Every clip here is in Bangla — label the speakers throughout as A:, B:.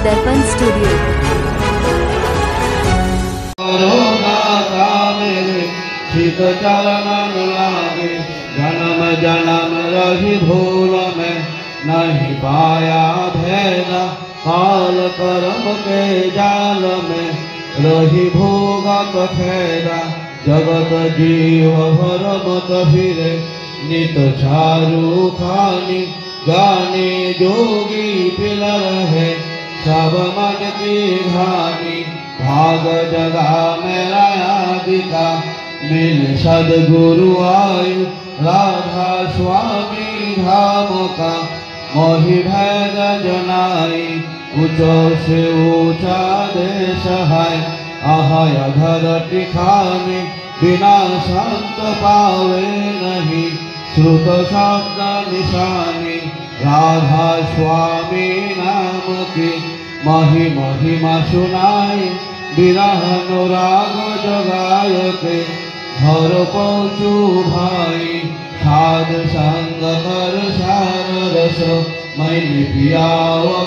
A: दर्पण स्टूडियो।
B: शीत चरणन लागे जन्म जन्म रही भूल में नहीं पाया भेदा काल कर्म के जाल में रही भोगत खेदा जगत जीव भरमत फिरे नित चारु खानी गाने जोगी पिल रहे सब मन की घानी भाग जगा मेरा आदिका मिल सदगुरु आयु राधा स्वामी धाम का मोहि भेद जनाई ऊंचो से ऊंचा देश है आहाय धरती खाने बिना संत पावे नहीं श्रुत शब्द निशानी राधा स्वामी नाम की महिमा सुनाई विरह अनुराग जगाय के घर पहुँचू भाई साध संग कर सार रस मैंने पिया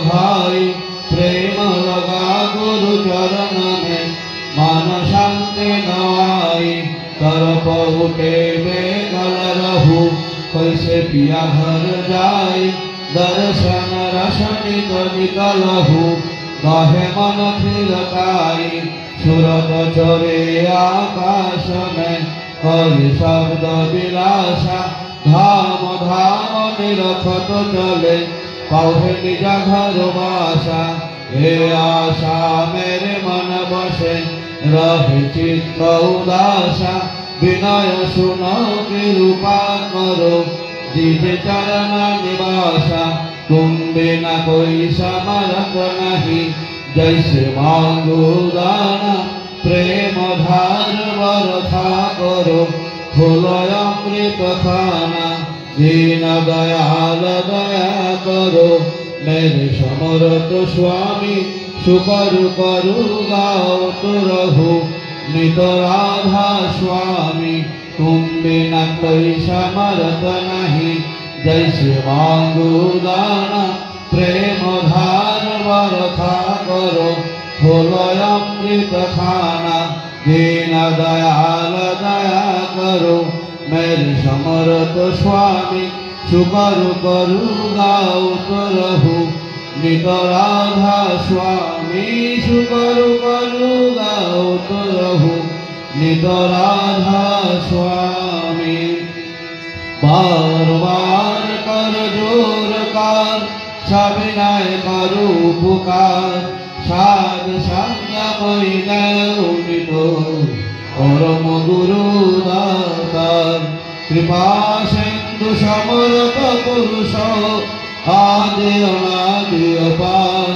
B: भाई प्रेम लगा गुरु चरण में मन शांति नवाई कर पहुँचे बेगल रहू कैसे पिया घर जाई दर्शन रसनित निकलहू गाहे मन थिरकाई सुरत चरे आकाश में हरि शब्द विलासा धाम धाम निरखत चले पावे निज घर वासा हे आशा मेरे मन बसे रहे चित्त उदासा विनय सुनो कृपा करो जिज चरण निवासा तुम बिना कोई समरथ नहीं जैसे मांगो दाना प्रेम धार वर्षा करो खोलो अमृत खाना दीन दयाल दया करो मेरे समर्थ स्वामी सुकरु करु गाओ तो रहो नित राधा स्वामी तुम बिना कोई समर्थ नहीं जैसे मांगो दाना प्रेम धार वर्षा करो खोलो अमृत खाना दीन दयाल दया करो मेरे समर्थ स्वामी सुकरु करु गाओ तो रहू नित राधा स्वामी सुकरु करु गाओ तो रहू नित राधा स्वामी बार बार कर जोर कार सविनय करू पुकार साध संग मैनो परम गुरु दातार कृपा सिंधु समर्थ पुरुष आदि अनादि अपार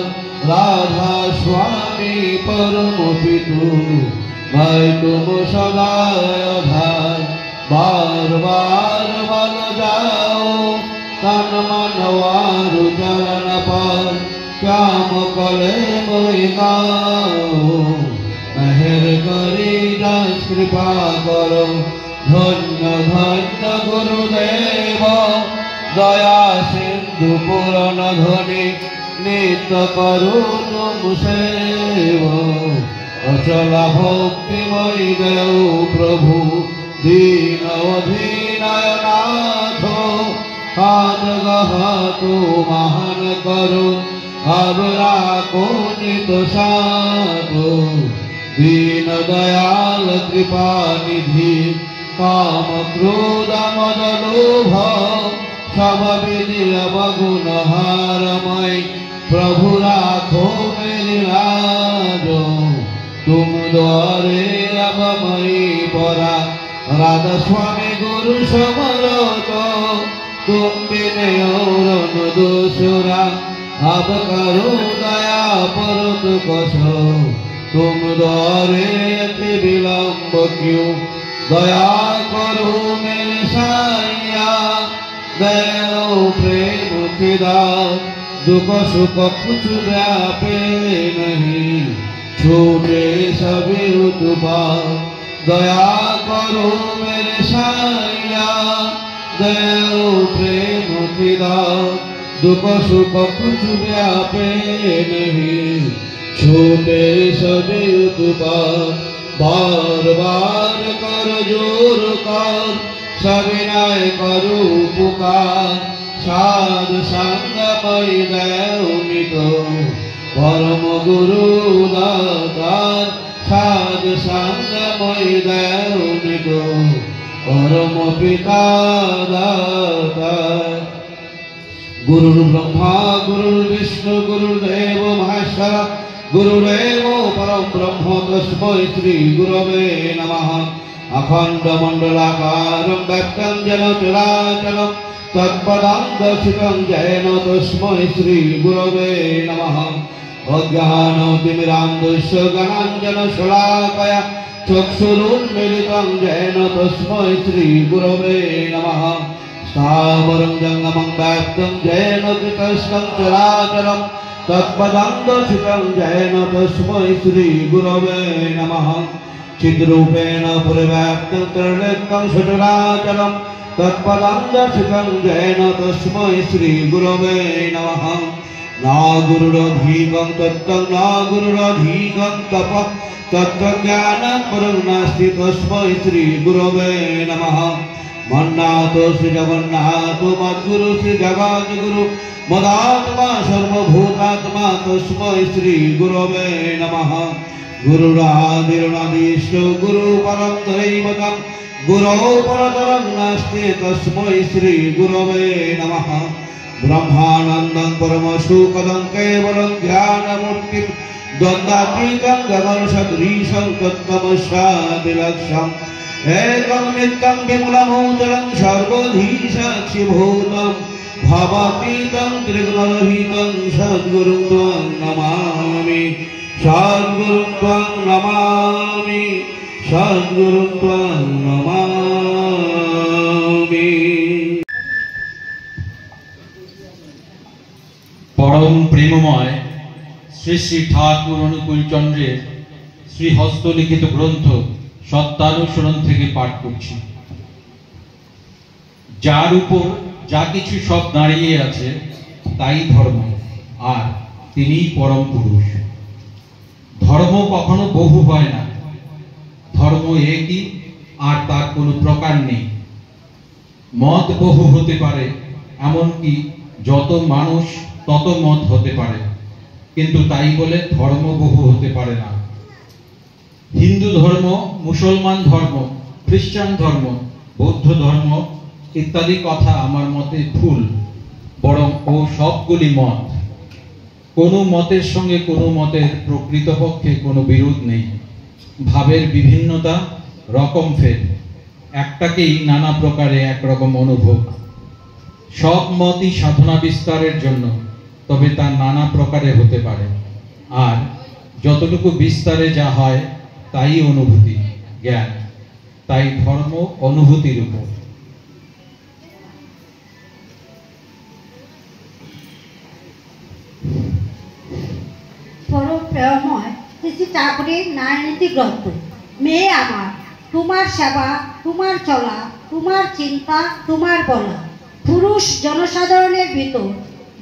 B: राधा स्वामी परम पितु मैं तुम सदा आधार बार बार बन जाओ तन मन वारु चरण पर श्याम कले मोहि गाओ मेहर करी दस कृपा करो धन्य धन्य गुरुदेव दया सिंधु पूरण ध्वनि नित्य करो तुम सेव अचल भक्तिमयी देव प्रभु दीन अधीनय नाथो हाथ गहातु महान करो अब राखो नित साधो दीन दयाल कृपा निधि काम क्रोध मद लोभ सब विधि अवगुण हारमय प्रभु राखो मेरी लाजो तुम द्वारे अब मई परा राधा स्वामी गुरु समरथ तुम बिने और दूसरा अब करो दया पर तु कसो तुम द्वारे अति विलंब क्यों दया करो मेरे साइया दया प्रेम फिदा दुख सुख कुछ व्यापे नहीं छूटे सभी उत्पाद दया करो मेरे साइया दया प्रेम फिदा दुख सुख कुछ व्यापे नहीं, छूटे सभी उत्पात। बार बार कर जोर कर, सविनय करु पुकार। साध संग मई दैनिक, परम गुरु दातार। साध संग मई दैनिक, परम पिता दातार। गुरुर्ब्रह्मा गुरुर्विष्णु गुरुर्देव महेश्वर, गुरुरेव परम ब्रह्म तस्मै श्री गुरवे नमः। अखण्डमण्डलाकारं व्याप्तं येन चराचरं, तत्पदं दर्शितं येन तस्मै श्री गुरवे नमः। अज्ञानतिमिरान्धस्य ज्ञानाञ्जनशलाकया चक्षुरुन्मीलितं येन तस्मै श्री गुरवे नमः। स्थावरं जङ्गमं व्याप्तं येन तस्मै चराचरं, तत्पदं दर्शितं येन तस्मै श्री गुरवे नमः। चिद्रूपेण परिव्याप्तं त्रिनेत्रं सचराचरं, तत्पदं दर्शितं येन तस्मै श्री गुरवे नमः। न गुरुरधीकं तत्त्वं न गुरुरधीकं तपः, तत्त्वज्ञानं परं नास्ति तस्मै श्री गुरवे नमः। मन्नाथ श्री जगन्नाथ मद्गुरु श्री जगद्गुरु, मदात्मा सर्वभूतात्मा तस्मै श्री गुरवे नमः। गुरुरादिरनादिष्ट गुरु परं दैवतं, गुरौ परतरं नास्ति तस्मै श्री गुरवे नमः। ब्रह्मानन्दं परमसुखदं केवलं ध्यानमूर्तिं, द्वन्द्वातीतं गगनसदृशं तत्त्वमस्यादिलक्ष्यम्। एकं नित्यं विमलमोचरं सर्वधी साक्षिभूतं, भावातीतं त्रिगुणरहितं सद्गुरुं त्वं नमामि। सद्गुरुं त्वं नमामि, सद्गुरुं त्वं नमामि।
A: परम प्रेममय श्री श्री ठाकुर अनुकूल चंद्रेर श्री हस्तलिखित ग्रंथ सत्यानुसरण থেকে পাঠ করছি। যার উপর যা কিছু সব দাঁড়িয়ে আছে তাই ধর্ম, আর তিনিই পরম পুরুষ। ধর্ম কখনো বহু হয় না, ধর্ম একই, আর তার কোনো প্রকার নেই। মত বহু হতে পারে, এমনকি যত মানুষ তত মত হতে পারে, কিন্তু তাই বলে ধর্ম বহু হতে পারে না। হিন্দু ধর্ম, মুসলমান ধর্ম, খ্রিস্টান ধর্ম, বৌদ্ধ ধর্ম ইত্যাদি কথা আমার মতে ভুল, বরং ও সবগুলি মত। কোনো মতের সঙ্গে কোনো মতের প্রকৃতপক্ষে কোনো বিরোধ নেই। ভাবের বিভিন্নতা, রকম ফের, একটাকেই নানা প্রকারে একরকম অনুভব। সব মতই সাধনা বিস্তারের জন্য, তবে তা নানা প্রকারে হতে পারে, আর যতটুকু বিস্তারে যা হয় তাই অনুভূতি, জ্ঞান। তাই ধর্ম অনুভূতির উপর।
C: পরম প্রেমময় শ্রী ঠাকুরের ন্যায়নীতি গ্রন্থ। মেয়ে আমার, তোমার সেবা, তোমার চলা, তোমার চিন্তা, তোমার বলা পুরুষ জনসাধারণের ভিতর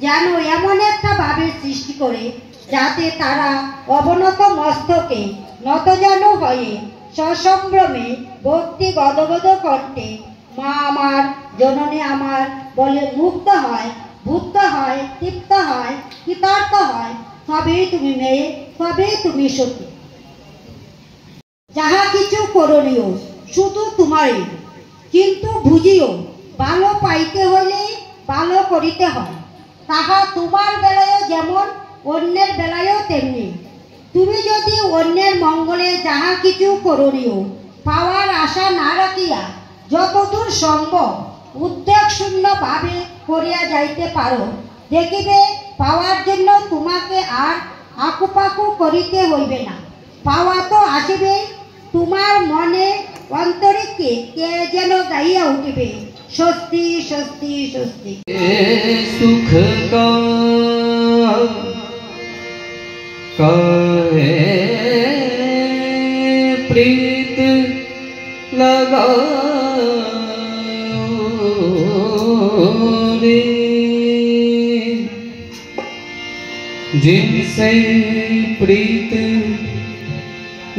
C: যেন এমন একটা ভাবের সৃষ্টি করে, যাতে তারা অবনত মস্তকে নতজানু হয়ে সসম্ভ্রমে ভক্তি গদগদ কণ্ঠে মা আমার, জননী আমার বলে মুগ্ধ হয়, বুদ্ধ হয়, তৃপ্ত হয়, কৃতার্থ হয়। সবেই তুমি মেয়ে, সবেই তুমি সতী। যাহা কিছু করণীয় শুধু তোমারই, কিন্তু বুঝিও ভালো পাইতে হলে ভালো করিতে হয়। তাহা তোমার বেলায়ও যেমন, অন্যের বেলায়ও তেমনি। তুমি যদি অন্যের মঙ্গলে যাহা কিছু করণীয় পাওয়ার আশা না রাখিয়া যতদূর সম্ভব উদ্বেগ শূন্য ভাবে করিয়া যাইতে পারো, দেখিবে পাওয়ার জন্য তোমাকে আর আকুপাকু করিতে হইবে না। পাওয়া তো আসিবে, তোমার মনে অন্তরিকে কে যেন গাইয়া উঠিবে, স্বস্তি স্বস্তি স্বস্তি।
B: सुख का काहे प्रीत लगाओ रे, जिनसे प्रीत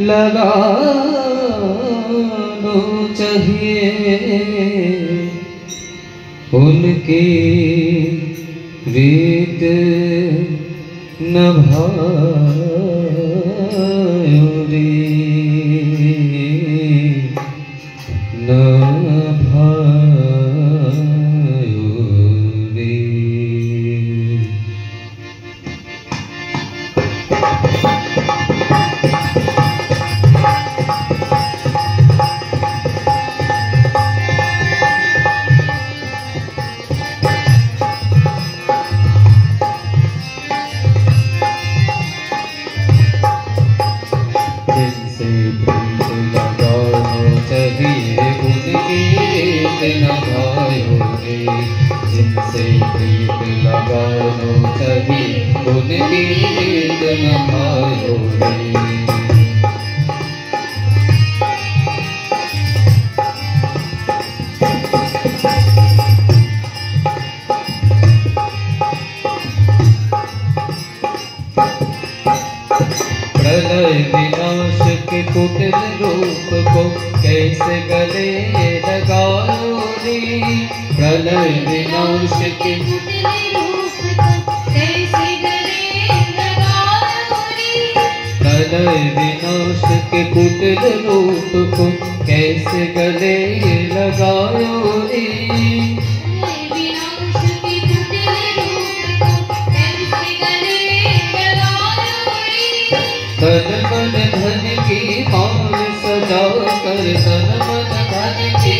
B: लगानो चाहिए उनकी प्रीत नभायो रे नभायो रे। जिनसे प्रीत लगानो चाहिए उनकी रीत नभायो रे। जिनसे प्रीत लगानो चाहिए उनकी रीत नभायो रे। प्रलय विनाश के कुटिल रूप को कैसे गले लगाओ रे। प्रलय विनाश के
D: कुटिल रूप को कैसे गले लगाओ रे।
B: प्रलय विनाश के कुटिल रूप को कैसे गले लगाओ रे।
D: विनाश के कुटिल रूप को कैसे गले लगाओ रे।
B: तन मन धन की माल सजा कर तन मन धन की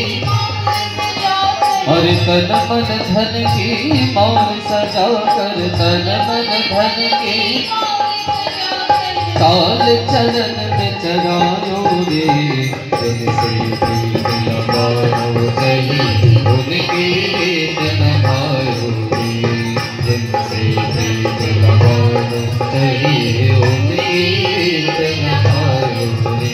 B: और तन मन धन की माल सजा कर तन मन धन की काल चलन में चरायो रे। जिनसे प्रीत लगानो चाहिए उनकी रीत नभायो रे। जिनसे प्रीत लगानो चाहिए उनकी रीत नभायो रे।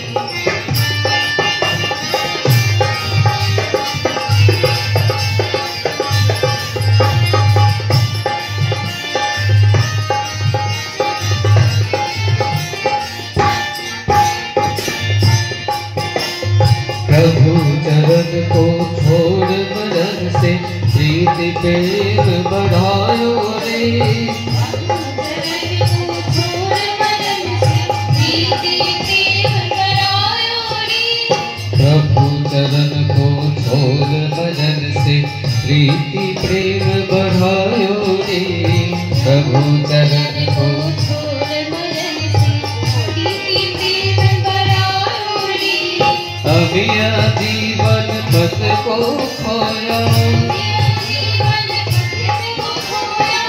B: प्रभु चरण को छोड़ मरण से प्रीति प्रेम बढ़ायो रे। प्रभु चरण को छोड़ मरण से प्रीति प्रेम बढ़ायो रे। प्रभु चरण को अमिया जीवन पथ को खोया।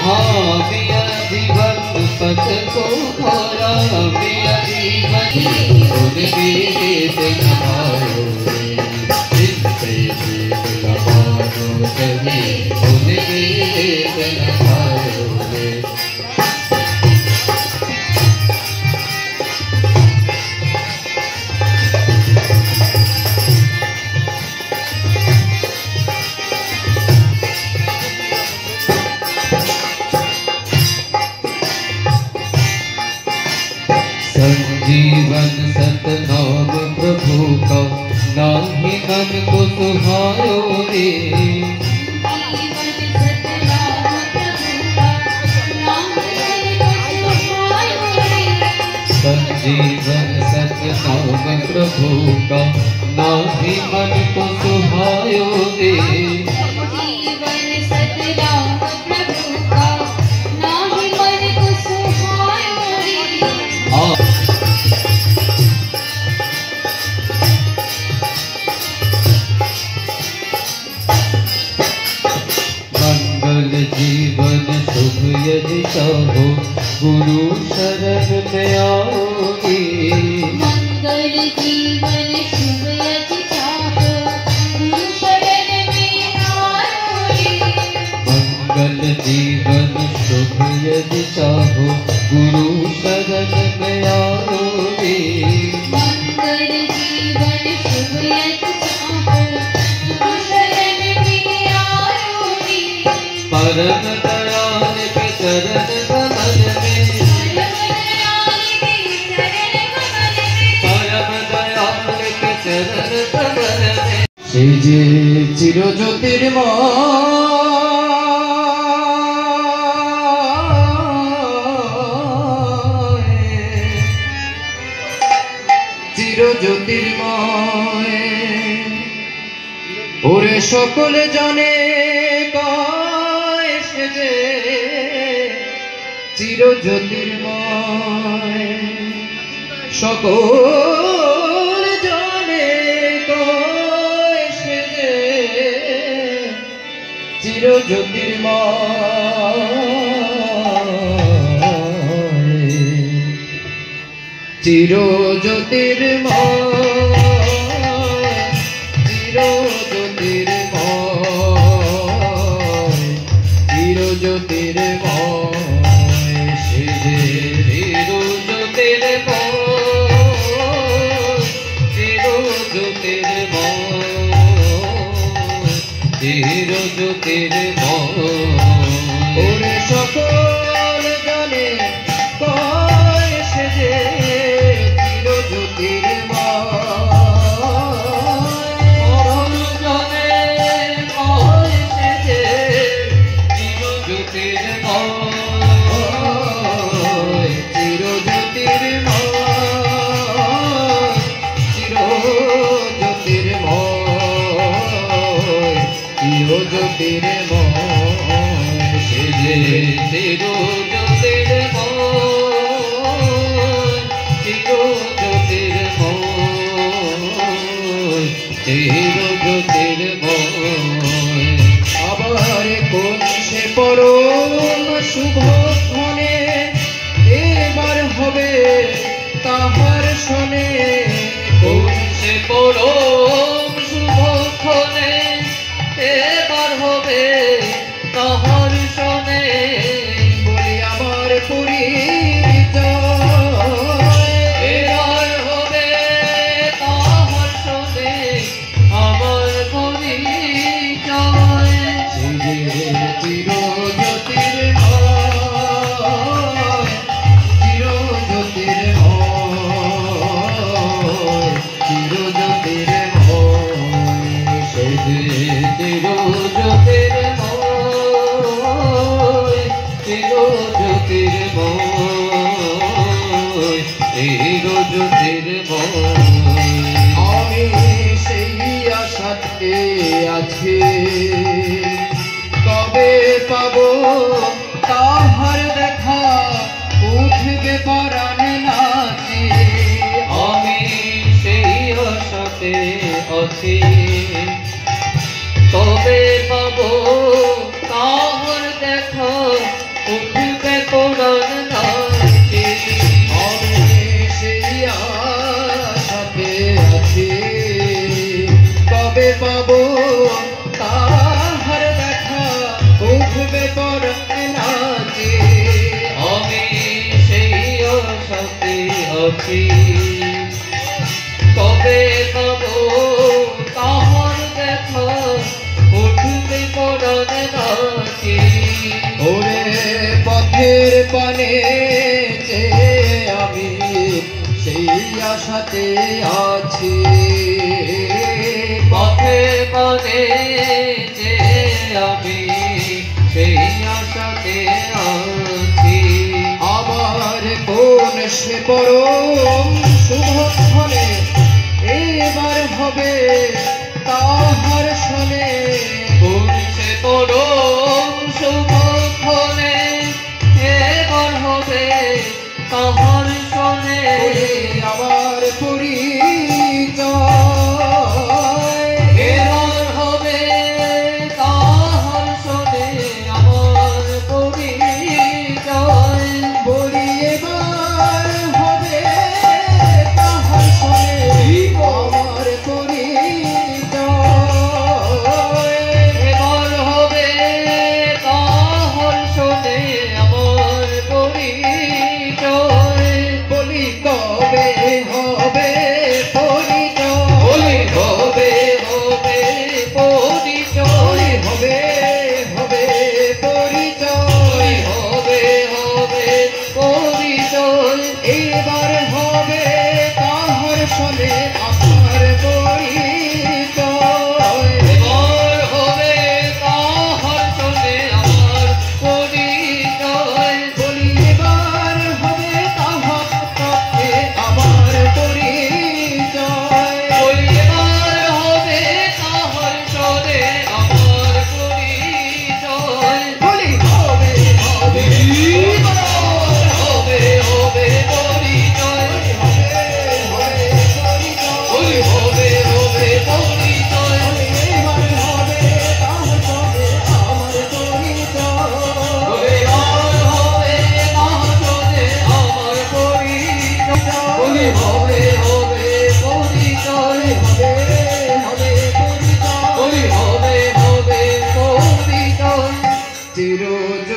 B: हाँ अमिया जीवन पथ को खोया। अमिया जीवन उनकी रीत नभायो रे। जिनसे प्रीत लगानो चाहिए उनकी रीत नभायो रे। संजीवन सतनाम प्रभु का नाहि मन को सुहायो रे। संजीवन सतनाम प्रभु का नाहि मन को सुहायो रे। मंगल जीवन शुभ यदि चाहो गुरु शरण में आओगे।
D: मंगल जीवन शुभ यदि चाहो गुरु शरण में आओगे।
B: मंगल जीवन शुभ यदि चाहो गुरु शरण में आओगे।
D: मंगल जीवन शुभ यदि चाहो गुरु शरण में आओगे।
B: परम दयाल के चरण कमल में সেই যে চিরজ্যোতির্ময় ওরে সকলে জানে কয় সে যে চিরজ্যোতির্ময় সকল জানে কয় সে যে চিরজ্যোতির্ময় চিরজ্যোতির্ময় সে যে ওরে সকল জানে কয় সে যে আবার কোন সে পরম শুভক্ষণে এবার হবে তাহার শোনে কোন সে পরম শুভক্ষণে এবার হবে তাহার শোনে বলি আমার পরিচয় এবার হবে তাহার শোনে আমার পরিচয় আমি সেই আশাতে আছি কবে পাবো তাহার দেখা উঠবে পরাণে নাচি আমি সেই আশাতে আছি কবে পাবো তাহার দেখা উঠবে পরাণে নাচি আমি সেই আশাতে আছি কবে পাবো তাহার দেখা উঠবে পরাণে নাচি আমি সেই আশাতে আছি কবে পাবো তাহার দেখা উঠবে পরাণে নাচি ওরে পথের পানে যে আমি সেই আশাতে আছি পথের পানে যে আমি সেই আশাতে আছি আবার কোন সে পরম শুভক্ষণে এবার হবে তাহার শোনে কোন সে পরম শুভক্ষণে এবার হবে তাহার শোনে আমার পরিচয় এবার হবে তাহার শোনে আমার পরিচয় বলি এবার হবে তাহার শোনে আমার পরিচয় এবার হবে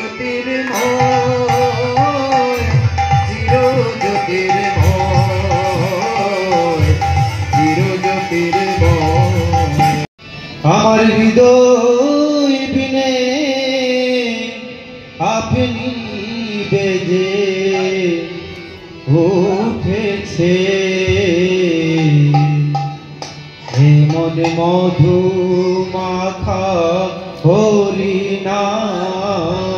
B: জ্যোতির্ময় চির জ্যোতির্ময় চির জ্যোতির্ময় আমার হৃদয় বিনে আপনি বেজে উঠেছে হেমন মধু মাখা হরি নাম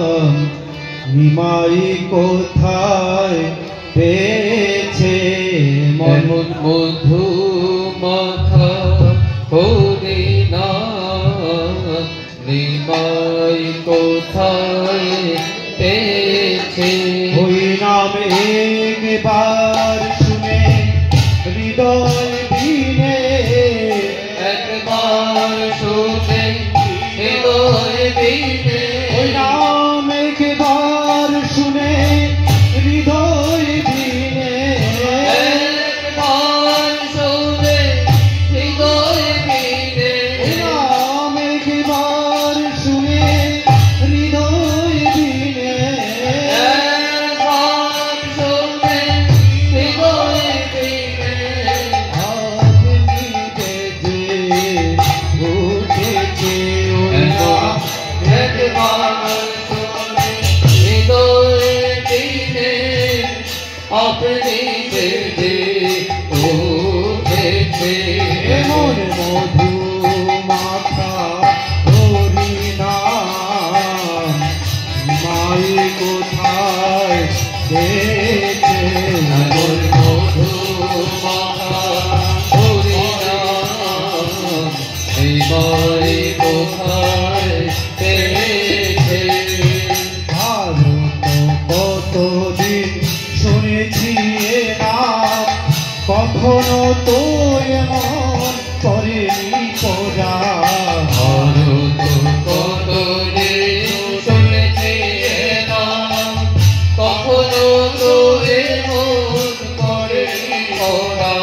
B: নিমাই কোথায় পেয়েছে মন
E: মধু মাখা হরি নাম নিমাই কোথায় পেয়েছে
B: ওই নামে একবার শুনে হৃদয় বিনে
E: একবার শুনে হৃদয় বিনে
B: ওই নাম একবার শুনে হৃদয় বিনে
E: একবার শুনে হৃদয় বিনে
B: ওই নাম একবার শুনে হৃদয় বিনে
E: একবার শুনে হৃদয় বিনে
B: আপনি বেজে উঠেছে ওই নাম
E: একবার শুনে হৃদয় বিনে আপনি বেজে উঠেছে
B: এমন মধু মাখা হরি নাম মাই কোথায় পেয়েছে
E: এমন মধু মাখা হরি নাম হৃদয় কোথায় পেয়েছে
B: ভারত কতদিন শুনেছি এ নাম কখনো তো এমন করেনি পরা
E: ভারত কতদিন শুনেছি এ নাম কখনো তো এমন করেনি ওরা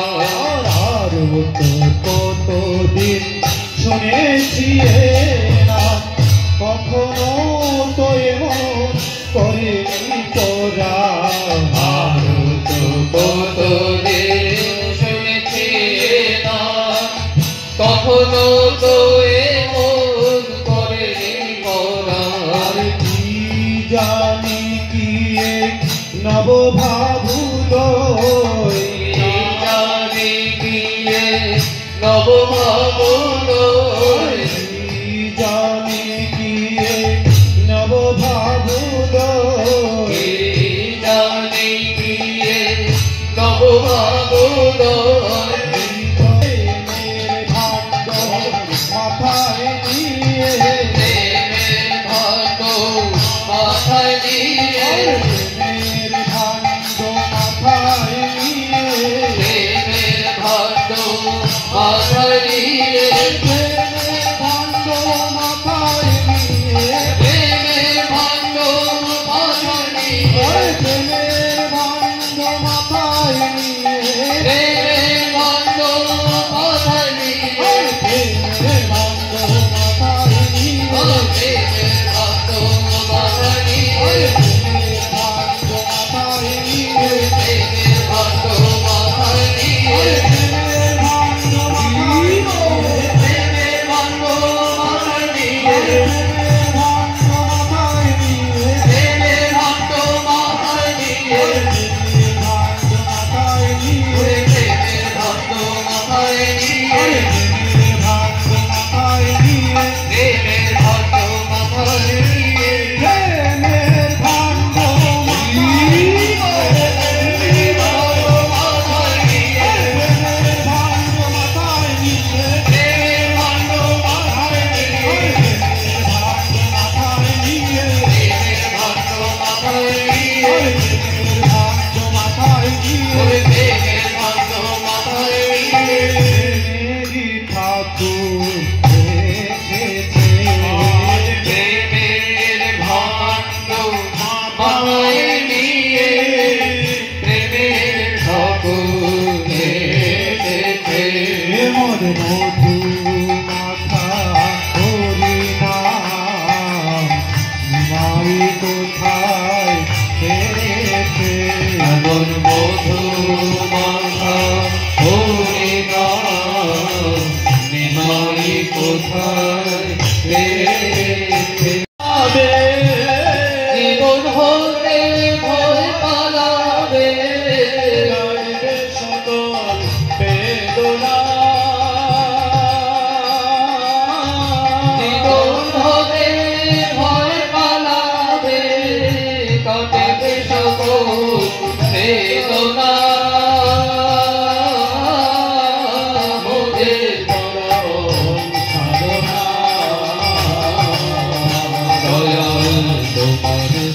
B: ভারত কতদিন শুনেছি এ নাম কখনো তো এমন করেনি পরা
E: ভারত কতদিন শুনেছি এ নাম কখনো তো এমন করেনি ওরা
B: আর কি জানি কি এক নব ভাবুলো
E: জানি গিয়ে নব ভাবলো
B: জানি কি এক নব ভাবুলো
E: জানি গিয়ে নব ভাবলো
B: মাথায় নিয়ে
E: প্রেমের ভাগ্য মাথায় নিয়ে
B: মাথায় নিয়ে
E: প্রেমের ভাগ্য মাথায় নিয়ে
B: মাথায় নিয়ে
E: প্রেমের ভাগ্য মাথায় নিয়ে
B: প্রেমের ভাণ্ড মাথায় নিয়ে
E: প্রেমের ভাগ্য মাথায় নিয়ে
B: প্রেমের ভাণ্ড মাথায় নিয়ে
E: প্রেমের ভাগ্য মাথায় নিয়ে
B: প্রেমের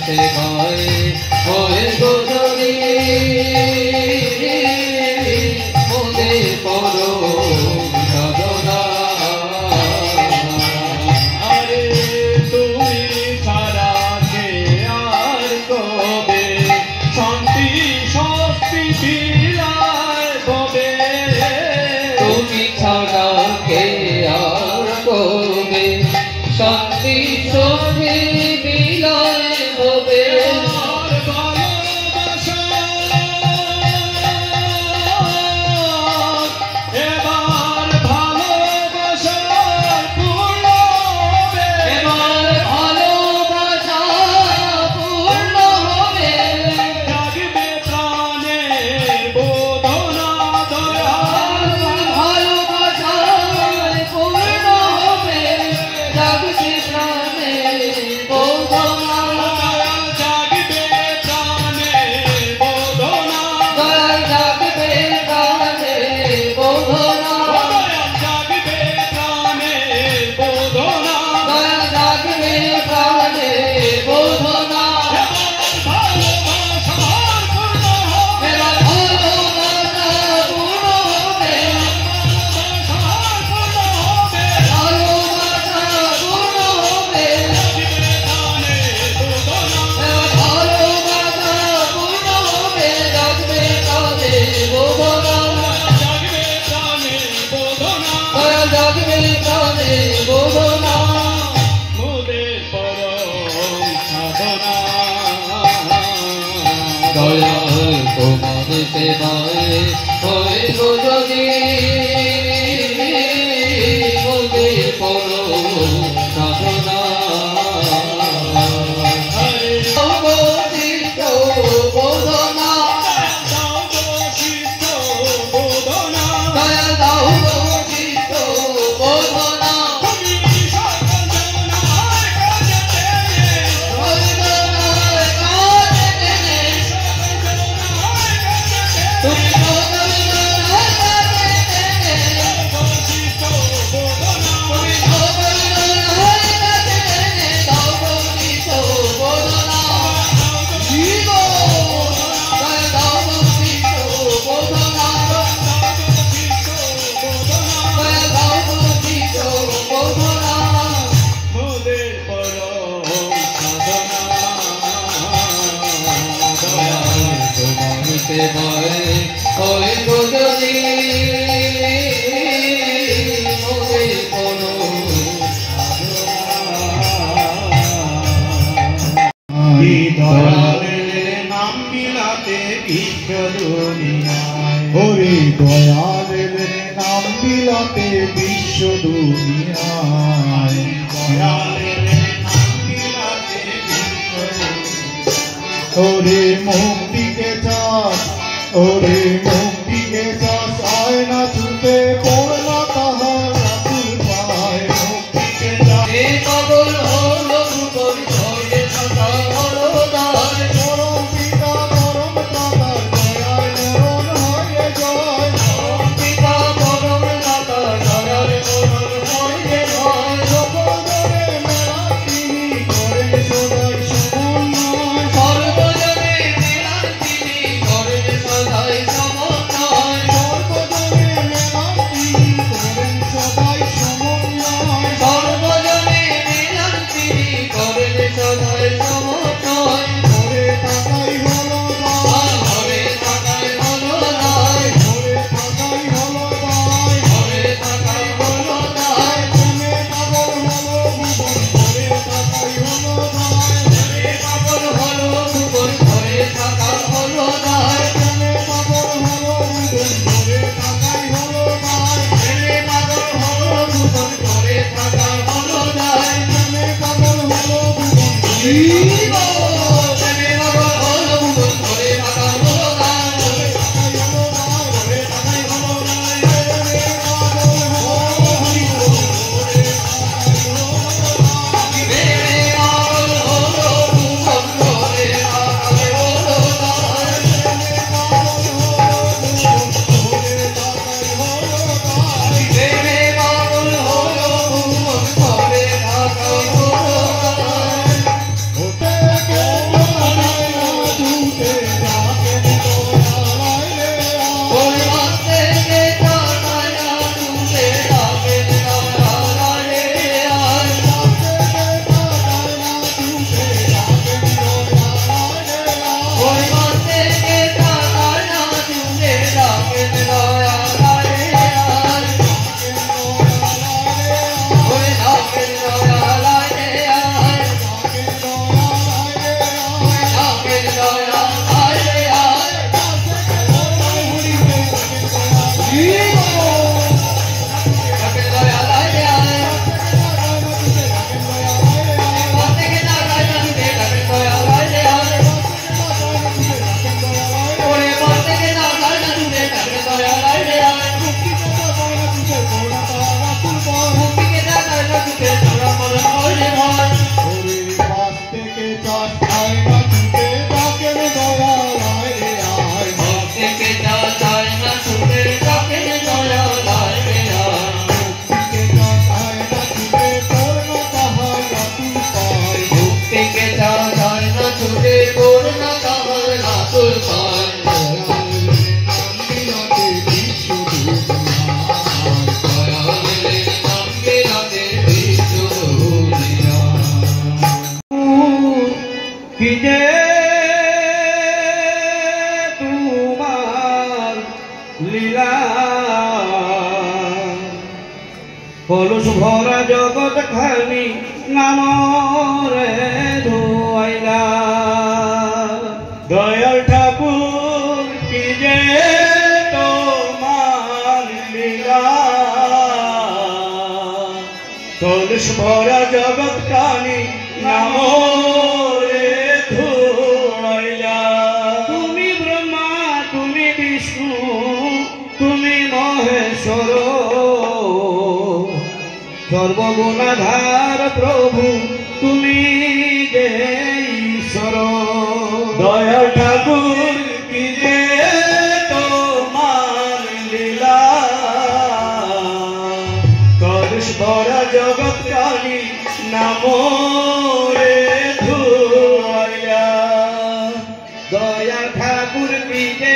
E: সেবায় হয় গোধূলি মোদের পরম সাধনা।
B: আরে তুমি ছাড়া কে আর কবে শান্তি শক্তি বিলায় কবে,
E: তুমি ছাড়া কে আর কবে শান্তি শক্তি বিলায় হবে।
B: আর ভালোবাসা এবার ভালোবাসা পূর্ণ হবে,
E: এবার ভালোবাসা পূর্ণ হবে।
B: জাগবে প্রাণের বোধনা দয়াল,
E: ভালোবাসা পূর্ণ হবে জাগবে প্রাণে বোধনা।
B: দয়াল জাগবে প্রাণের বোধনা,
E: দয়াল জাগবে প্রাণে বোধনা।
B: দয়াল জাগবে প্রাণের বোধনা,
E: দয়াল জাগবে প্রাণে বোধনা।
B: ভালোবাসার পূর্ণ হবে,
E: এবার ভালোবাসা পূর্ণ হবে।
B: ভালোবাসার পূর্ণ হবে,
E: ভালোবাসা পূর্ণ হবে।
B: প্রাণের বোধনা,
E: এবার ভালোবাসা পূর্ণ হবে জাগবে প্রাণে বোধনা।
B: জাগবে প্রাণের বোধনা,
E: দয়াল জাগবে প্রাণে বোধনা।
B: মোদের পরম সাধনা।
E: দয়াল তোমার সেবায় হয় গোধূলি মোদের পরম সাধনা। অবশিষ্ট বোধনা
B: দাও বশিষ্ঠ বোধনা,
E: দয়াল দাও অবশিষ্ট বোধনা।
B: তুমি সকল জনায় কাজে দেবে,
E: বন্দনায় কাজে দেবে। তুমি সকল জনায় কাজে দেবে।
B: বশিষ্ঠ বোধনা,
E: তুমি সকল জনায় কাজে দেবে। দাও অবশিষ্ট বোধনা। জীব দয়াল দাও অবশিষ্ট বোধনা। দয়াল দাও অবশিষ্ট বোধনা।
B: মোদের পরম সাধনা।
E: দয়াল তোমার সেবায় হয় গোধূলি মোদের পরম
B: দয়ালের নাম বিলাতে বিশ্ব দুনিয়ায়,
F: ওরে দয়ালের নাম বিলাতে বিশ্ব দুনিয়ায়।
B: দয়ালের নাম বিলাতে বিশ্ব দুনিয়ায়।
F: ওরে মুক্তিকে চাস, ওরে মুক্তিকে চাস, আয় না ছুটে পড়লা তাহার রাতুল পায়। মুক্তিকে চাস,
E: এ পাগল হলো ভুবন ধরে থাকা হলো দার।
F: পরম পিতা পরম দাতার দয়ায় মরণ হয় জয়।
E: পিতা পরম দাতা দয়াল মরণ হয় ভয়।
F: সকলজনে মেলা তিনি করেন সদাই সমন্বয়।
E: সর্বজনে মেলার তিনি করেন সদাই সমন্বয়।
F: সর্বজনে মেলা তিনি করেন সদাই সমন্বয়।
E: সর্বজনে মেলার তিনি করেন সদাই সমন্বয়।
F: ঘরে থাকাই হলো দায়,
E: ঘরে থাকাই হলো দায়।
F: ঘরে থাকাই হলো দায়।
E: ঘরে থাকাই হলো দায়।
F: প্রেমে পাগল হলো ভুবন, ঘরে থাকাই হলো দায়।
E: এ পাগল হলো ভুবন ঘরে থাকা হলো দায়।
F: প্রেমে পাগল হলো ভুবন, ঘরে থাকাই হলো দায়।
E: এ পাগল হলো ভুবন ঘরে থাকা হলো দায়।
F: প্রেমে পাগল হলো ভুবন,
E: জীব প্রেমে পাগল হলো ভুবন ঘরে থাকা হলো দায়।
F: থাকাই হলো দায়, ঘরে থাকাই হলো দায়। প্রেমে পাগল হলো ভুবন, ঘরে থাকাই হলো দায়।
E: প্রেমে পাগল হলো ভুবন ঘরে থাকা হলো দায়। প্রেমে পাগল হলো ভুবন ঘরে থাকা হলো দায়।
B: কলুষ ভরা জগৎ খানি নামরে ধোয়াইলা দয়াল ঠাকুর কি যে তোমার লীলা কলুষ ভরা জগৎ খানি নামরে ধোয়াইলা তুমি ব্রহ্মা তুমি বিষ্ণু তুমি মহেশ্বর সর্বগুণাধার প্রভু তুমি যে ঈশ্বর দয়াল ঠাকুর কি যে তোমার লীলা কলুষ ভরা জগৎ কালী নামরে ধুয়াইয়া দয়াল ঠাকুর কি যে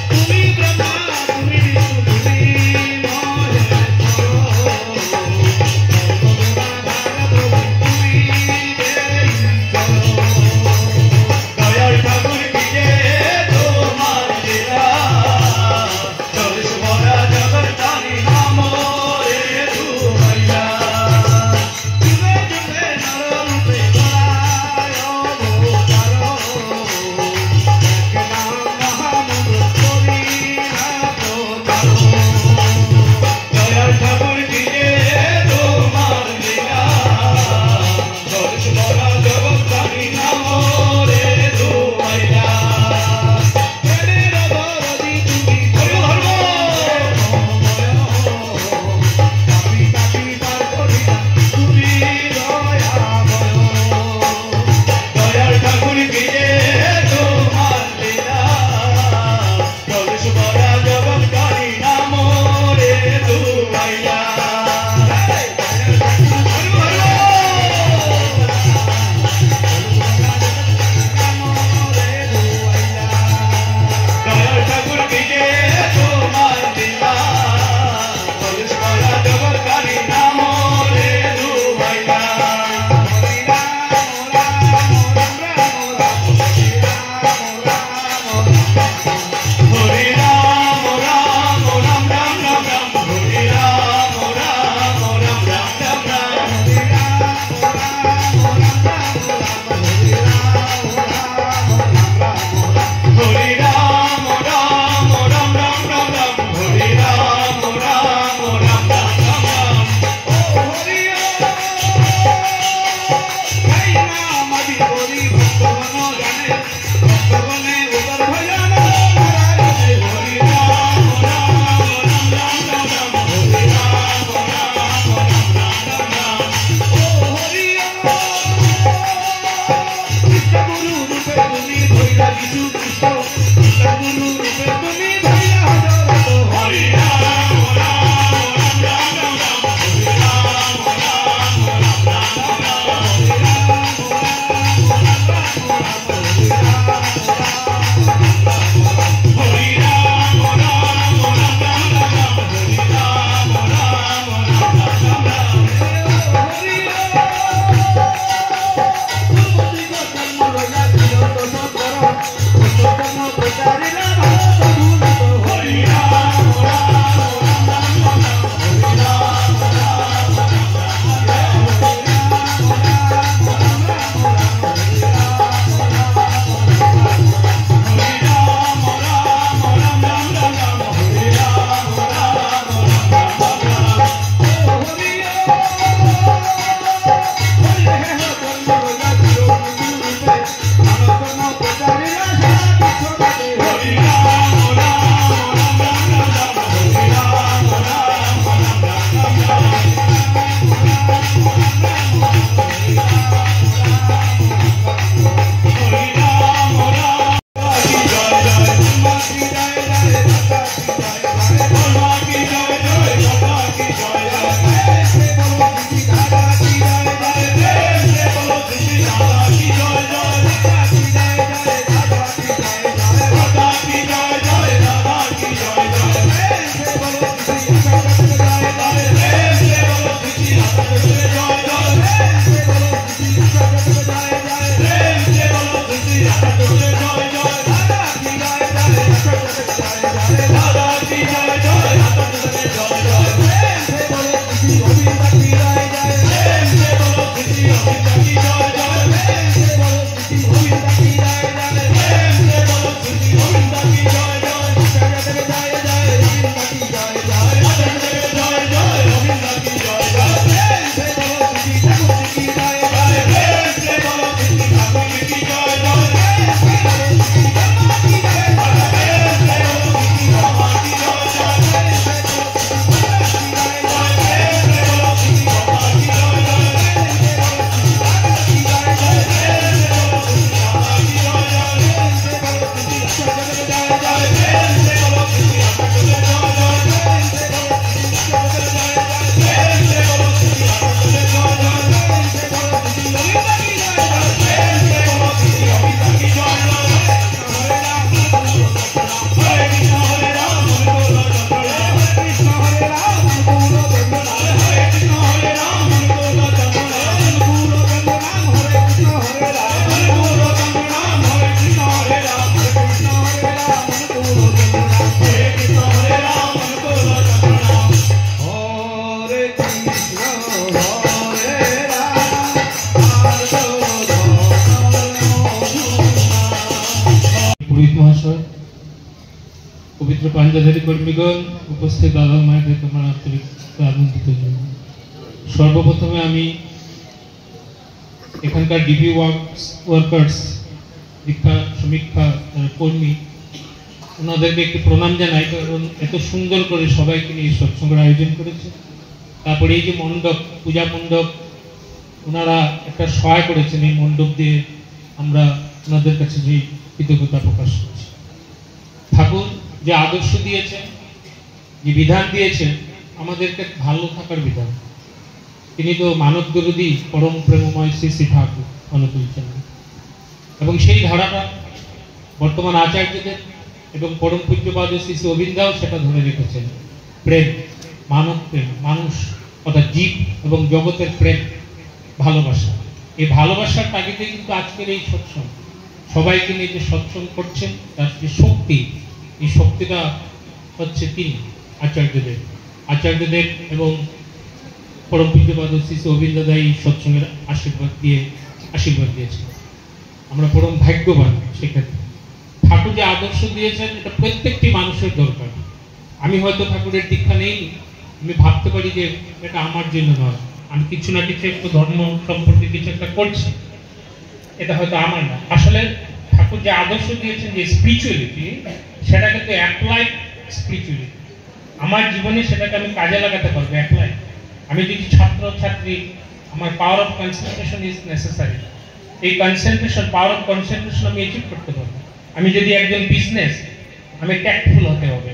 B: তুমি
G: পবিত্র পাঞ্জাধারী কর্মীগণ, উপস্থিত বাবা মায়েদের তোমার আন্তরিক আনন্দিত জন্য সর্বপ্রথমে আমি এখানকার ডিবি ওয়ার্কার্স দীক্ষা সমীক্ষা কর্মী ওনাদেরকে একটু প্রণাম জানাই, কারণ এত সুন্দর করে সবাইকে নিয়ে সৎসঙ্গের আয়োজন করেছে। তারপরে এই যে মণ্ডপ, পূজা মণ্ডপ ওনারা একটা সহায় করেছেন, এই মণ্ডপ দিয়ে আমরা ওনাদের কাছে যে কৃতজ্ঞতা প্রকাশ করছি। ঠাকুর যে আদর্শ দিয়েছেন, যে বিধান দিয়েছেন আমাদেরকে ভালো থাকার বিধান, তিনি তো মানব বিরোধী পরম প্রেমময় শ্রী শ্রী ঠাকুর অনুকূলছেন, এবং সেই ধারাটা বর্তমান আচার্যদের এবং পরম পূজ্যপাদ শ্রী শ্রী অবিন্দাও সেটা ধরে রেখেছেন। প্রেম, মানব প্রেম, মানুষ অর্থাৎ জীব এবং জগতের প্রেম, ভালোবাসা। এই ভালোবাসার তাগিদে কিন্তু আজকের এই সৎসঙ্গ, সবাইকে নিয়ে যে সৎসঙ্গ করছেন তার যে শক্তি, এই শক্তিটা হচ্ছে তিনি আচার্যদের এবং পরম পূজ্যপাদ শ্রী শ্রী অবিন্দাদা এই সৎসঙ্গের আশীর্বাদ দিয়েছেন। আমরা পরম ভাগ্যবান সেক্ষেত্রে। ঠাকুর যে আদর্শ দিয়েছেন এটা প্রত্যেকটি মানুষের দরকার। আমি হয়তো ঠাকুরের দীক্ষা নেই, আমি ভাবতে পারি যে এটা আমার জন্য নয়, আমি কিছু না কিছু একটু ধর্ম সম্পর্কে কিছু একটা করছি, এটা হয়তো আমার না। আসলে ঠাকুর যে আদর্শ দিয়েছেন যে স্পিরিচুয়ালিটি, সেটা কিন্তু অ্যাপ্লাইড স্পিরিচুয়ালিটি। আমার জীবনে সেটাকে আমি কাজে লাগাতে পারবো অ্যাপ্লাই। আমি যদি ছাত্রছাত্রী, আমার power of concentration is necessary, এই কনসেন্ট্রেশন, পাওয়ার অফ কনসেন্ট্রেশন আমি অ্যাচিভ করতে পারবো। আমি যদি একজন বিজনেস, আমি ট্যাক্টফুল হতে হবে,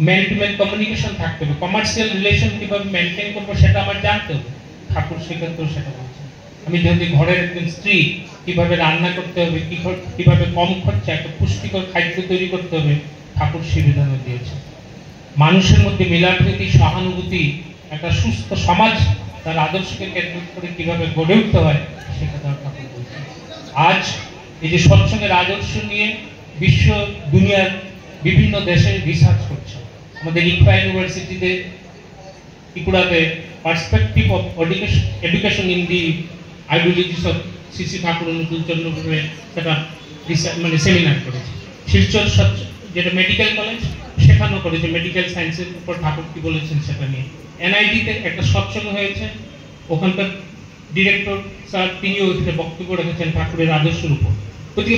G: ম্যান টু ম্যান কমিউনিকেশন থাকতে হবে, কমার্শিয়াল রিলেশন কিভাবে মেনটেন করবো সেটা আমার জানতে হবে। ঠাকুর সেক্ষেত্রেও সেটা বলছে। আমি যদি ঘরের একজন স্ত্রী, কিভাবে রান্না করতে হবে, কিভাবে কম খরচা একটা পুষ্টিকর খাদ্য তৈরি করতে হবে, ঠাকুর সে বিধানও দিয়েছে। মানুষের মধ্যে মিলাপ্রীতি, সহানুভূতি, একটা সুস্থ সমাজ তার আদর্শকে কেন্দ্র করে কিভাবে গড়ে উঠতে হয় সেটা তার ঠাকুর বলছে। আজ এই যে সৎসঙ্গের আদর্শ নিয়ে বিশ্ব দুনিয়ার বিভিন্ন দেশে রিসার্চ করছে। আমাদের ইকফা ইউনিভার্সিটিতে ত্রিপুরাতে perspective of education in the ideologies of Shri Thakur Anukul চন্দ্রপুরে সেটা মানে সেমিনার করেছে। শিলচর যেটা মেডিকেল কলেজ সেখানেও করেছে, মেডিকেল সায়েন্সের উপর ঠাকুর কি বলেছেন সেটা নিয়ে। এনআইটিতে একটা সৎসঙ্গ হয়েছে, ওখানকার ডিরেক্টর স্যার তিনিও ওইখানে বক্তব্য রেখেছেন ঠাকুরের আদর্শের উপর। গতিকে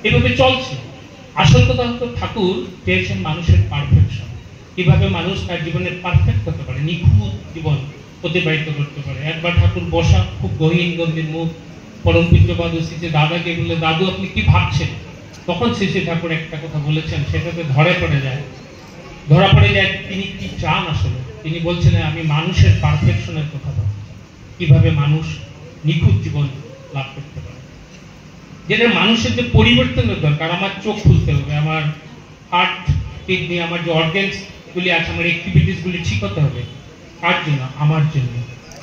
G: এভাবে চলছে। আসল কথা হতো ঠাকুর চেয়েছেন মানুষের পারফেকশন, কিভাবে মানুষ তার জীবনে পারফেক্ট হতে পারে, নিখুঁত জীবন অতিবাহিত করতে পারে। একবার ঠাকুর বসা, খুব গহীন গম্ভীর মুখ, পরম পূজ্যপাদ শ্রী দাদাকে বললে, দাদু আপনি কি ভাবছেন? তখন শ্রী ঠাকুর একটা কথা বলেছেন, সেটাতে ধরা পড়ে যায় তিনি কি চান আসলে। তিনি বলছেন আমি মানুষের পারফেকশনের কথা বলছি, কিভাবে মানুষ নিখুঁত জীবন লাভ করতে পারে। যেটা মানুষের যে পরিবর্তনের দরকার, আমার চোখ খুলতে হবে, আমার হার্ট, কিডনি, আমার যে অর্গানস গুলি আছে, আমার অ্যাক্টিভিটিস গুলি ঠিক হতে হবে। কার জন্য? আমার জন্য।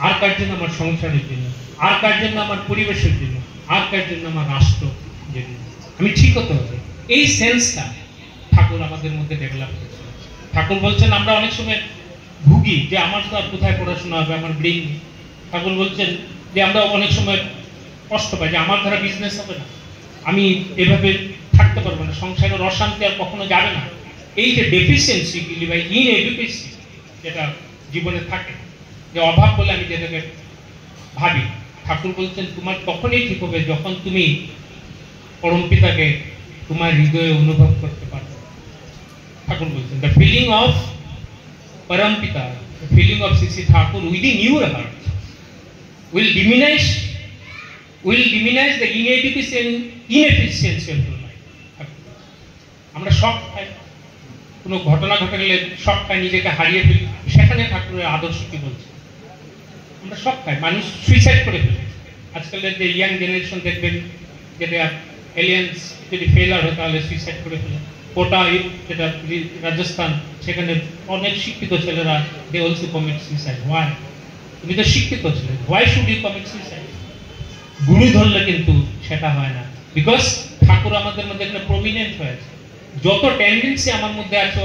G: আর কার জন্য? আমার সংসারের জন্য। আর কার জন্য? আমার পরিবেশের জন্য। আর কার জন্য? আমার রাষ্ট্র জন্য। আমি ঠিক হতে হবে। এই সেন্সটা ঠাকুর আমাদের মধ্যে ডেভেলপ করেছে। ঠাকুর বলছেন আমরা অনেক সময় ভুগি যে আমার তো আর কোথায় পড়াশোনা হবে, আমার ব্রেইন। ঠাকুর বলছেন যে আমরা অনেক সময় কষ্ট পাই যে আমার দ্বারা বিজনেস হবে না, আমি এভাবে থাকতে পারবো না, সংসারের অশান্তি আর কখনো যাবে না। এই যে ডেফিসিয়েন্সি বা ইনএডুকেশন যেটা জীবনে থাকে, যে অভাব বলে আমি যেটাকে ভাবি, ঠাকুর বলছেন তোমার তখনই ঠিক হবে যখন তুমি পরম পিতাকে তোমার হৃদয়ে অনুভব করতে পারবে। ঠাকুর বলছেন দ্য ফিলিং অফ পরম পিতা, the feeling of Sri Thakur within your heart will diminish the inefficiency of your life. আমরা শখ খাই, কোনো ঘটনা ঘটে গেলে শখ খাই, নিজেকে হারিয়ে ফেলি। সেখানে ঠাকুরের আদর্শ কি বলছে? আমরা শখ খাই, মানুষ সুইসাইড করে ফেলে। আজকালের যে ইয়াং জেনারেশন দেখবেন, যেটা এলিয়েন্স যদি ফেলার হয় তাহলে সুইসাইড করে ফেলে। কোটা যেটা রাজস্থান, সেখানে অনেক শিক্ষিত ছেলেরা they also commit suicide. Why? তুমি তো শিক্ষিত ছেলে, why should you commit suicide? গুরু ধরলে কিন্তু সেটা হয় না, বিকজ ঠাকুর আমাদের মধ্যে এখানে প্রমিনেন্ট হয়েছে। যত টেন্ডেন্সি আমার মধ্যে আছে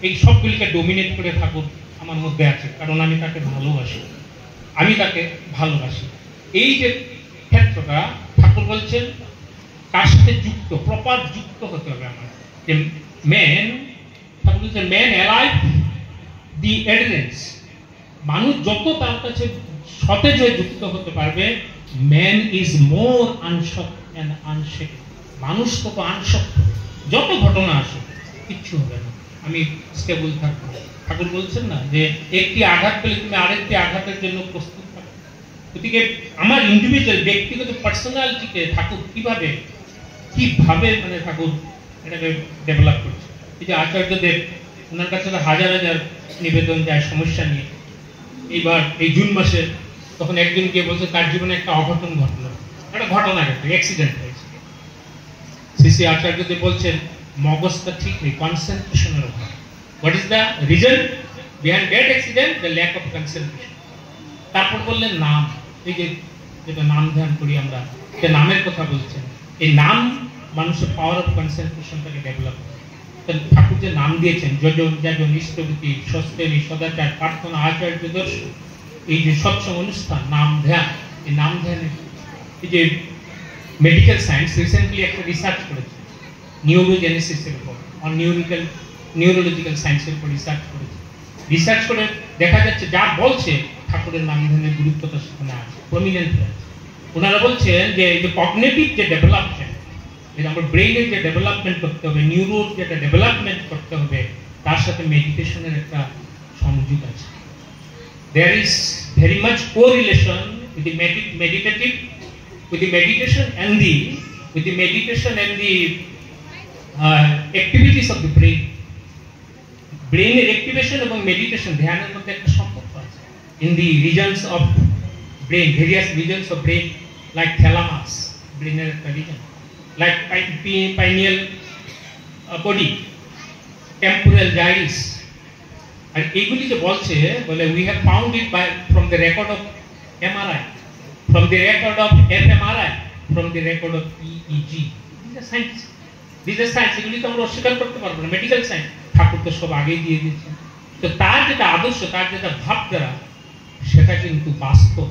G: এই সবগুলিকে ডোমিনেট করে ঠাকুর আমার মধ্যে আছে, কারণ আমি তাকে ভালোবাসি। এই যে ক্ষেত্রটা ঠাকুর বলছেন কার সাথে যুক্ত, প্রপার যুক্ত হতে হবে আমার। যে ম্যান, ঠাকুর বলছেন ম্যান অ্যালাইভ দি এডারেন্স, মানুষ যত তার কাছে সতেজ হয়ে যুক্ত হতে পারবে, ম্যান ইজ মোর আনশক অ্যান্ড আনশেক, মানুষ তত আনশক্ত হবে। যত ঘটনা আসে কিচ্ছু হবে না, আমি স্টেবল থাকবো। ঠাকুর বলছেন না যে একটি আঘাত পেলে তুমি আরেকটি আঘাতের জন্য প্রস্তুত থাকো। গতিকে আমার ইন্ডিভিজুয়াল ব্যক্তিগত পার্সোনালিটিকে ঠাকুর কিভাবে মানে ঠাকুর এটাকে ডেভেলপ করছে। এই যে আচার্যদেব, ওনার কাছে হাজার হাজার নিবেদন যায় সমস্যা নিয়ে। এইবার এই জুন মাসে তখন একজন গিয়ে বলছে তার জীবনে একটা অঘটন ঘটলো, একটা ঘটনা ঘটলো, অ্যাক্সিডেন্ট হয়েছে। শ্রী আচার্যদেব বলছেন মগজটা ঠিক নেই, কনসেন্ট্রেশনের অভাব। What is the reason behind that accident? The lack of concentration. তারপর বললেন নাম, এই যে যেটা নাম ধ্যান করি আমরা, যে নামের কথা বলছেন, এই নাম মানুষের পাওয়ার অফ কনসেন্ট্রেশনটাকে ডেভেলপ করে। ঠাকুর যে নাম দিয়েছেন যজন যাজন ইষ্টভূতি সস্তেরী সদাচার প্রার্থনা আচার্য দর্শন, এই যে সৎসঙ্গ অনুষ্ঠান, নাম ধ্যান, এই নাম ধ্যানে এই যে মেডিকেল সায়েন্স রিসেন্টলি একটা রিসার্চ করেছে নিউরোজেনেসিসের উপর, নিউরোলজিক্যাল সায়েন্সের উপর রিসার্চ করে দেখা যাচ্ছে যা বলছে ঠাকুরের নাম ধ্যানের গুরুত্বটা সেখানে আছে, প্রমিনেন্ট আছে। ওনারা বলছেন যে এই যে কগনিটিভ যে ডেভেলপমেন্ট, আমার ব্রেইনের যে ডেভেলপমেন্ট করতে হবে, নিউরোর যেটা ডেভেলপমেন্ট করতে হবে, তার সাথে মেডিটেশনের একটা সংযোগ আছে। There is very much correlation with the meditation and the activities of the brain. ব্রেইনের অ্যাক্টিভেশন এবং মেডিটেশন, ধ্যানের মধ্যে একটা সম্পর্ক আছে। In the regions of brain, various regions of brain, like thalamus, ব্রেইনের একটা reason, like pineal body, temporal gyrus, আর এইগুলি যে বলছে বলে we have found it from the record of MRI, from the record of fMRI, from the record of EEG. These are science. This science, এগুলি তো আমরা অস্বীকার করতে পারবো না, মেডিকেল সায়েন্স, ঠাকুর তো সব আগেই দিয়ে দিচ্ছেন। তো তার যেটা আদর্শ, তার যেটা ভাবধারা, সেটা কিন্তু বাস্তব।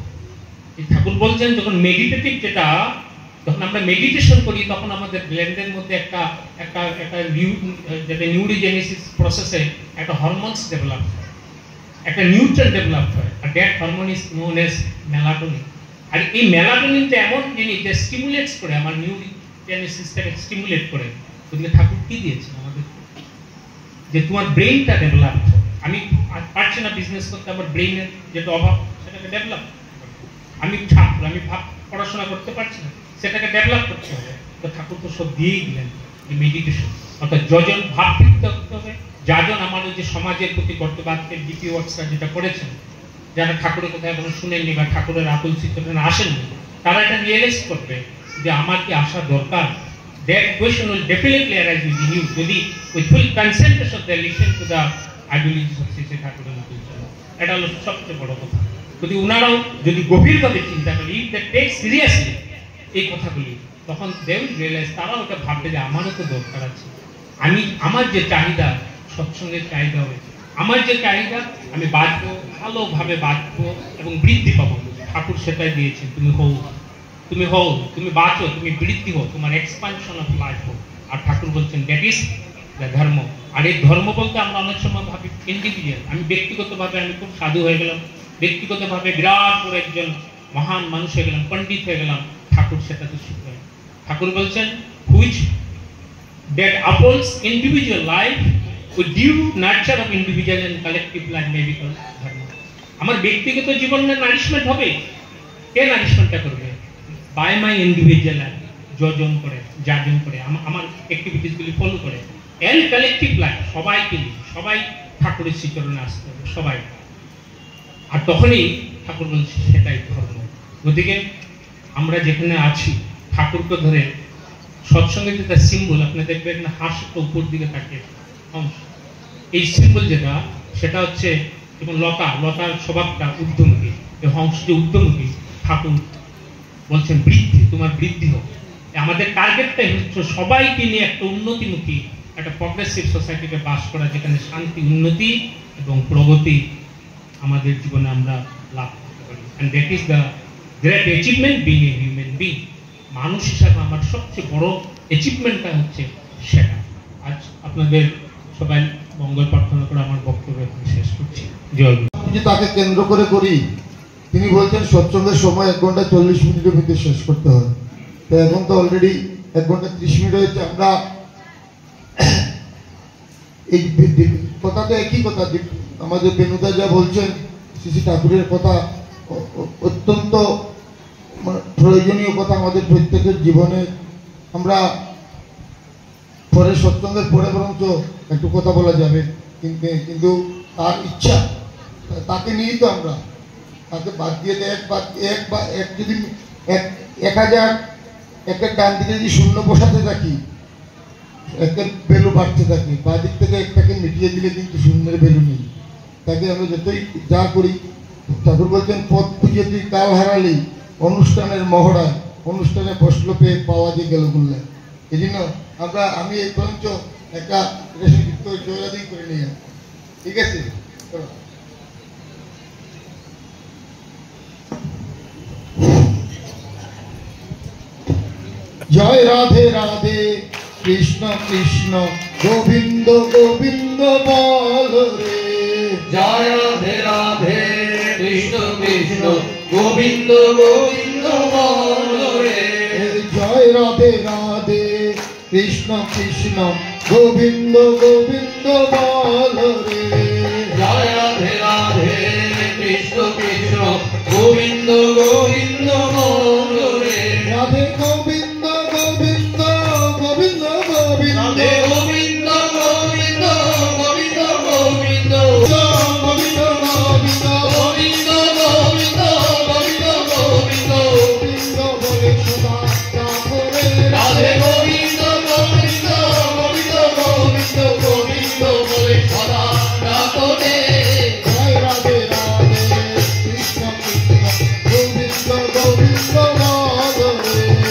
G: ঠাকুর বলছেন যখন মেডিটেটিভ যেটা, যখন আমরা মেডিটেশন করি তখন আমাদের ব্রেনের মধ্যে একটা একটা একটা যেটা নিউরোজেনেসিস প্রসেসে একটা হরমোনস ডেভেলপ হয়, একটা নিউট্রন ডেভেলপ হয়, আর that hormone is known as melatonin. আর এই মেলাটোনিনটা এমন জিনিস যে স্টিমুলেটস করে আমার নিউরোজেনেসিসটাকে স্টিমুলেট করে। ওদিকে ঠাকুর কি দিয়েছেন আমাদের, যে তোমার ব্রেইনটা ডেভেলপ হয়। আমি পারছি না বিজনেস করতে, আমার ব্রেইনের যেটা অভাব সেটাকে ডেভেলপ, আমি ছাত্র, আমি পড়াশোনা করতে পারছি না, সেটাকে ডেভেলপ করতে হবে। তো ঠাকুর তো সব দিয়েই দিলেন এই মেডিটেশন, অর্থাৎ যজন ভাবৃত্ব করতে হবে, যাজন আমাদের যে সমাজের প্রতি কর্তব্য। আজকে ডিপি ওয়ার্কসরা যেটা করেছেন, যারা ঠাকুরের কথা এখনো শুনেননি বা ঠাকুরের আকুল চিত্রটা আসেননি, তারা এটা রিয়েলাইজ করবে যে আমার কি আসা দরকার। That question will definitely arise within you যদি with full concentration they listen to the ideologies of Sri ঠাকুরের আকুল চিত্র। এটা হলো সবচেয়ে বড় কথা। যদি ওনারাও যদি গভীরভাবে চিন্তা করি, if they take seriously এই কথাগুলি, তখন they will realize, তারাও ওটা ভাববে যে আমারও তো দরকার আছে। আমার যে চাহিদা, সৎসঙ্গের চাহিদা হবে, আমার যে চাহিদা, আমি বাঁচবো, ভালোভাবে বাঁচবো এবং বৃদ্ধি পাবো। ঠাকুর সেটাই দিয়েছেন, তুমি হও, তুমি বাঁচো, তুমি বৃদ্ধি হও, তোমার এক্সপানশন অফ লাইফ হোক। আর ঠাকুর বলছেন দ্যাট ইজ দ্য ধর্ম। আর এই ধর্ম বলতে আমরা অনেক সময় ভাবি ইন্ডিভিজুয়াল, আমি ব্যক্তিগতভাবে আমি খুব সাধু হয়ে গেলাম, ব্যক্তিগতভাবে বিরাট বড় একজন মহান মানুষ হয়ে গেলাম, পণ্ডিত হয়ে গেলাম। ঠাকুর সেটা তো শিখবে। ঠাকুর বলছেন which that upholds individual life with due nurture of individual and collective life may be called dharma. আমার ব্যক্তিগত জীবনের নারিশমেন্ট হবে, কে নারিশমেন্টটা করবে? বাই মাই ইন্ডিভিজুয়াল লাইফ, যজন করে, যাজন করে, আমার অ্যাক্টিভিটিসগুলি ফলো করে, এন্ড কালেকটিভ লাইফ, সবাইকে নিয়ে, সবাই ঠাকুরের শ্রীচরণে আসতে হবে, সবাই। আর তখনই ঠাকুর বলছে সেটাই ধর্ম। গতিকে আমরা যেখানে আছি, ঠাকুরকে ধরে সৎসঙ্গের যেটা সিম্বল, আপনি দেখবেন না হাঁসটা উপর দিকে থাকে, এই সিম্বল যেটা, সেটা হচ্ছে যেমন লতার স্বভাবটা ঊর্ধ্বমুখী, এই হংস যে ঊর্ধ্বমুখী, ঠাকুর বলছেন বৃদ্ধি, তোমার বৃদ্ধি হোক। আমাদের টার্গেটটাই হচ্ছে সবাইকে নিয়ে একটা উন্নতিমুখী, একটা প্রগ্রেসিভ সোসাইটিতে বাস করা, যেখানে শান্তি, উন্নতি এবং প্রগতি আমাদের জীবনে আমরা লাভ করতে পারি। And that is the great achievement being a human being. মানুষ হিসাবে আমার সবচেয়ে বড় অ্যাচিভমেন্টটা হচ্ছে সেটা। আজ আপনাদের সবাই মঙ্গল প্রার্থনা করে আমার বক্তব্য শেষ করছি। জয় গুরু।
F: যে তাকে কেন্দ্র করে করি, তিনি বলছেন সৎসঙ্গের সময় 1 ঘন্টা 40 মিনিটের ভিতরে শেষ করতে হয়। তো এখন তো অলরেডি 1 ঘন্টা 30 মিনিট হয়েছে। আমরা এই কথা তো একই কথা, আমাদের বেনুদা যা বলছেন, শ্রী ঠাকুরের কথা অত্যন্ত প্রয়োজনীয় কথা আমাদের প্রত্যেকের জীবনে। আমরা পরে সৎসঙ্গের পরে বরঞ্চ একটু কথা বলা যাবে, কিন্তু তার ইচ্ছা, তাকে নিয়েই তো আমরা, তাকে বাদ দিয়ে এক যদি 1000 একের ডান দিকে যদি শূন্য বসাতে থাকি, একের ভ্যালু বাড়তে থাকে, বাঁ দিক থেকে একটাকে মিটিয়ে দিলে কিন্তু শূন্যের ভ্যালু নেই। তাকে আমরা যতই যা করি, ঠাকুর বলছেন পথ খুঁজে তুই কাল হারালি, অনুষ্ঠানের মহড়ায় অনুষ্ঠানে বসলো পেয়ে পাওয়া দিয়ে গেল বললেন। এই জন্য আমি এই বরঞ্চ একটা জয়রাদি করে নিয়ে, ঠিক আছে? জয় রাধে রাধে, কৃষ্ণ কৃষ্ণ গোবিন্দ গোবিন্দ বল রে।
E: জয় রাধে রাধে, কৃষ্ণ কৃষ্ণ গোবিন্দ গোবিন্দ বল রে।
F: জয় রাধে রাধে, কৃষ্ণ কৃষ্ণ গোবিন্দ গোবিন্দ বল রে।
E: জয় রাধে রাধে, কৃষ্ণ কৃষ্ণ গোবিন্দ গোবিন্দ বল রে।
F: রাধে গোবিন্দ গোবিন্দ গোবিন্দ গোবিন্দ,
E: রাধে গোবিন্দ গোবিন্দ গোবিন্দ গোবিন্দ,
F: গোবিন্দ গোবিন্দ
E: গোবিন্দ গোবিন্দ গোবিন্দ গোবিন্দ,
F: গোবিন্দ বলে সদা করে।
E: রাধে গোবিন্দ গোবিন্দ গোবিন্দ গোবিন্দ গোবিন্দ বলে সদা ডাকরে।
F: জয় রাধে রাধে, কৃষ্ণ কৃষ্ণ গোবিন্দ গোবিন্দ বল রে।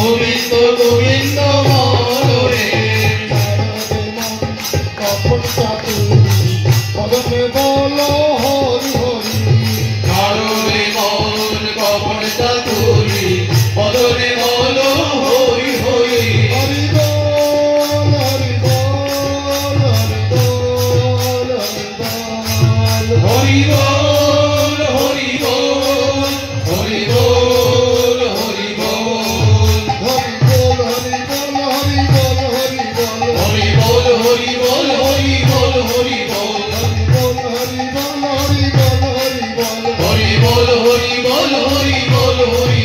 E: গোবিন্দ গোবিন্দ বলো রে
F: কখন চাতুরি পদমে বলো হরি হরি
E: কারণে মন কখন চাতুরি পদনে বলো হরি হরি
F: হরি বল হরি বল হরি বল হরি বল
E: হরি বল হরি বল হরি বল হরি বল
F: হরি বল হরি বল হরি বল
E: হরি বল হরি বল হরি বল
F: হরি বল হরি বল হরি বল
E: হরি বল হরি বল হরি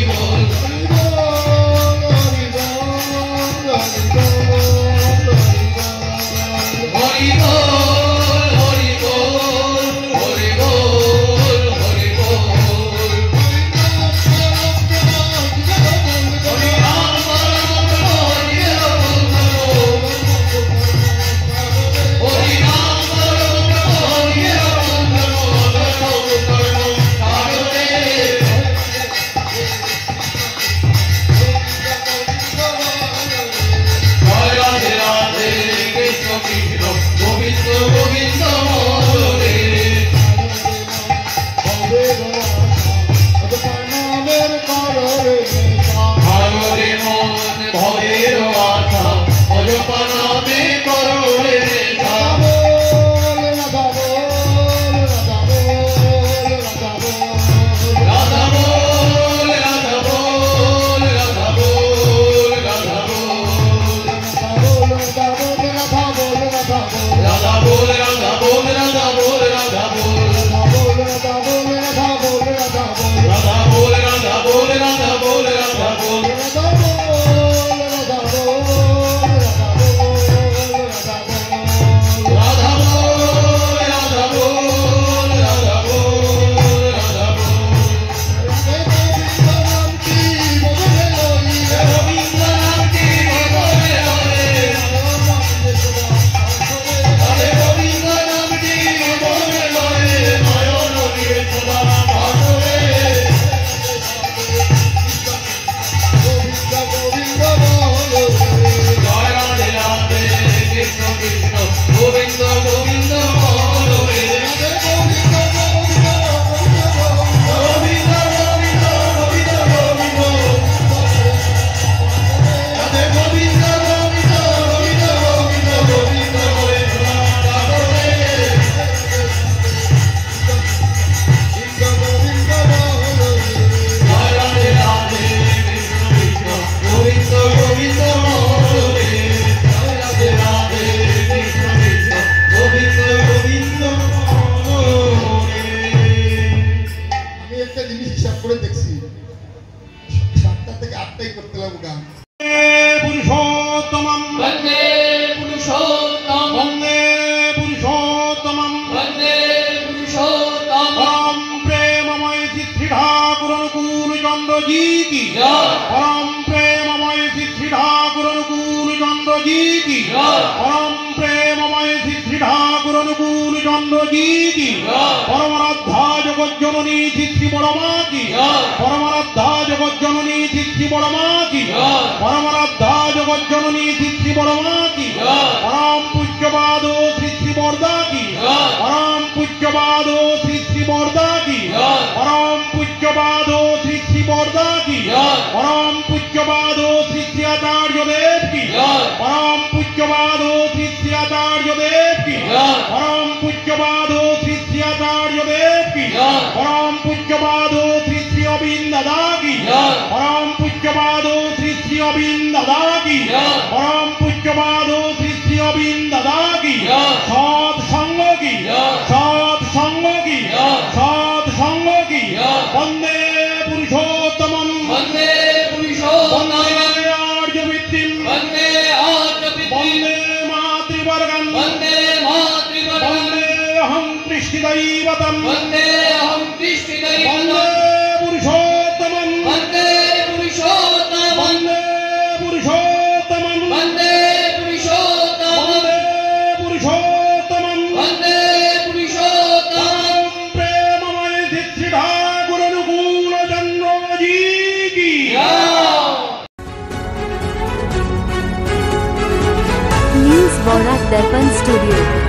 H: Borak Depan Studio.